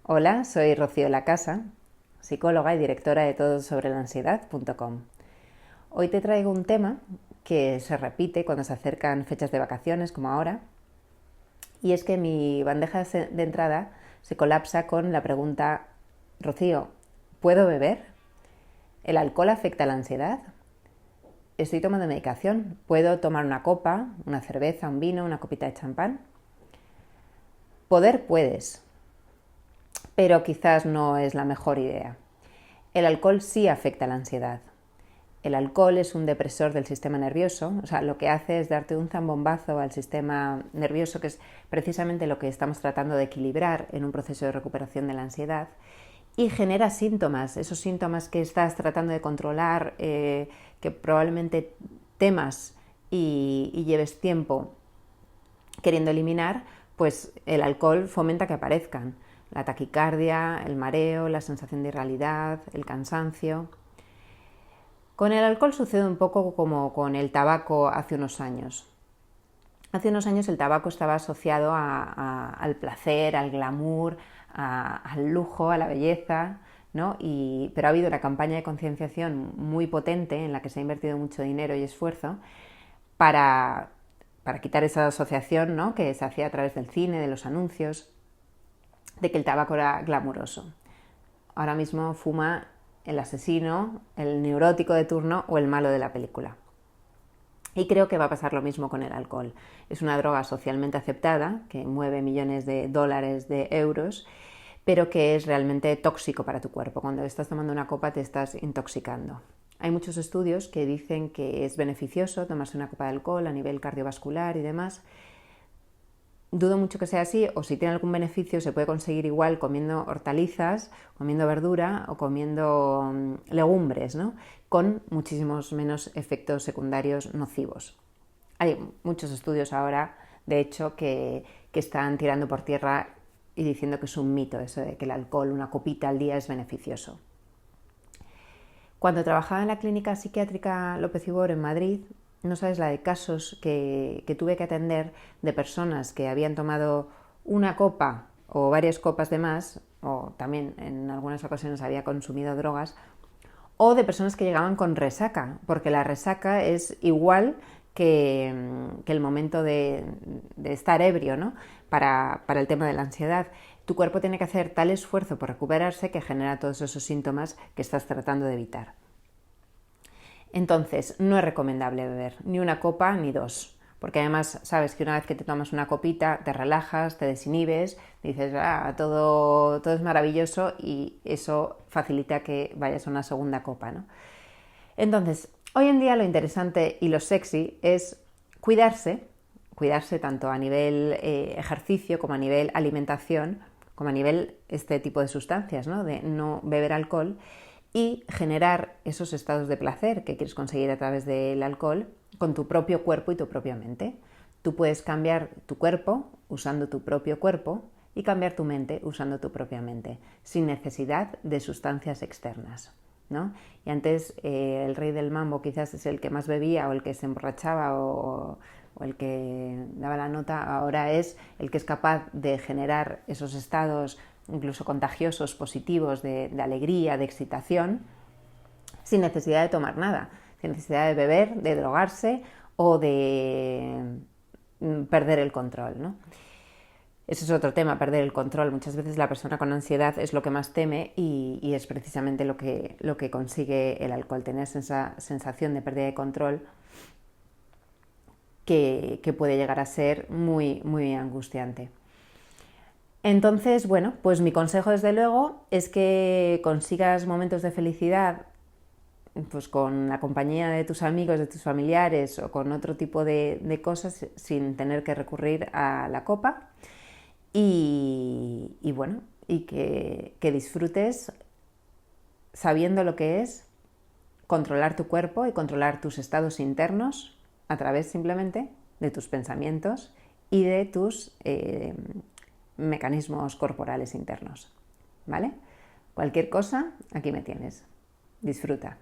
Hola, soy Rocío Lacasa, psicóloga y directora de todosobrelaansiedad.com. Hoy te traigo un tema que se repite cuando se acercan fechas de vacaciones, como ahora, y es que mi bandeja de entrada se colapsa con la pregunta: Rocío, ¿puedo beber? ¿El alcohol afecta a la ansiedad? ¿Estoy tomando medicación? ¿Puedo tomar una copa, una cerveza, un vino, una copita de champán? Poder puedes, pero quizás no es la mejor idea. El alcohol sí afecta a la ansiedad. El alcohol es un depresor del sistema nervioso, o sea, lo que hace es darte un zambombazo al sistema nervioso, que es precisamente lo que estamos tratando de equilibrar en un proceso de recuperación de la ansiedad, y genera síntomas, esos síntomas que estás tratando de controlar, que probablemente temas y lleves tiempo queriendo eliminar, pues el alcohol fomenta que aparezcan. La taquicardia, el mareo, la sensación de irrealidad, el cansancio. Con el alcohol sucede un poco como con el tabaco hace unos años. Hace unos años el tabaco estaba asociado al placer, al glamour, al lujo, a la belleza, ¿no? Pero ha habido una campaña de concienciación muy potente en la que se ha invertido mucho dinero y esfuerzo para quitar esa asociación, ¿no?, que se hacía a través del cine, de los anuncios, de que el tabaco era glamuroso. Ahora mismo fuma el asesino, el neurótico de turno o el malo de la película. Y creo que va a pasar lo mismo con el alcohol. Es una droga socialmente aceptada, que mueve millones de dólares, de euros, pero que es realmente tóxico para tu cuerpo. Cuando estás tomando una copa te estás intoxicando. Hay muchos estudios que dicen que es beneficioso tomarse una copa de alcohol a nivel cardiovascular y demás. Dudo mucho que sea así, o si tiene algún beneficio se puede conseguir igual comiendo hortalizas, comiendo verdura o comiendo legumbres, ¿no?, con muchísimos menos efectos secundarios nocivos. Hay muchos estudios ahora, de hecho, que están tirando por tierra y diciendo que es un mito eso de que el alcohol, una copita al día, es beneficioso. Cuando trabajaba en la clínica psiquiátrica López Ibor en Madrid, no sabes la de casos que tuve que atender de personas que habían tomado una copa o varias copas de más, o también en algunas ocasiones había consumido drogas, o de personas que llegaban con resaca, porque la resaca es igual que el momento de estar ebrio, ¿no?, para el tema de la ansiedad. Tu cuerpo tiene que hacer tal esfuerzo por recuperarse que genera todos esos síntomas que estás tratando de evitar. Entonces, no es recomendable beber ni una copa ni dos, porque además sabes que una vez que te tomas una copita te relajas, te desinhibes, dices, todo es maravilloso, y eso facilita que vayas a una segunda copa, ¿no? Entonces, hoy en día lo interesante y lo sexy es cuidarse tanto a nivel ejercicio como a nivel alimentación, como a nivel este tipo de sustancias, ¿no?, de no beber alcohol, y generar esos estados de placer que quieres conseguir a través del alcohol con tu propio cuerpo y tu propia mente. Tú puedes cambiar tu cuerpo usando tu propio cuerpo y cambiar tu mente usando tu propia mente, sin necesidad de sustancias externas, ¿no? Y antes el rey del mambo quizás es el que más bebía o el que se emborrachaba o el que daba la nota, ahora es el que es capaz de generar esos estados incluso contagiosos, positivos, de alegría, de excitación, sin necesidad de tomar nada, sin necesidad de beber, de drogarse o de perder el control, ¿no? Ese es otro tema, perder el control. Muchas veces la persona con ansiedad es lo que más teme y es precisamente lo que consigue el alcohol, tener esa sensación de pérdida de control que puede llegar a ser muy, muy angustiante. Entonces, bueno, pues mi consejo desde luego es que consigas momentos de felicidad pues con la compañía de tus amigos, de tus familiares o con otro tipo de cosas, sin tener que recurrir a la copa, y bueno, y que disfrutes sabiendo lo que es controlar tu cuerpo y controlar tus estados internos a través simplemente de tus pensamientos y de tus mecanismos corporales internos, ¿vale? Cualquier cosa, aquí me tienes. Disfruta.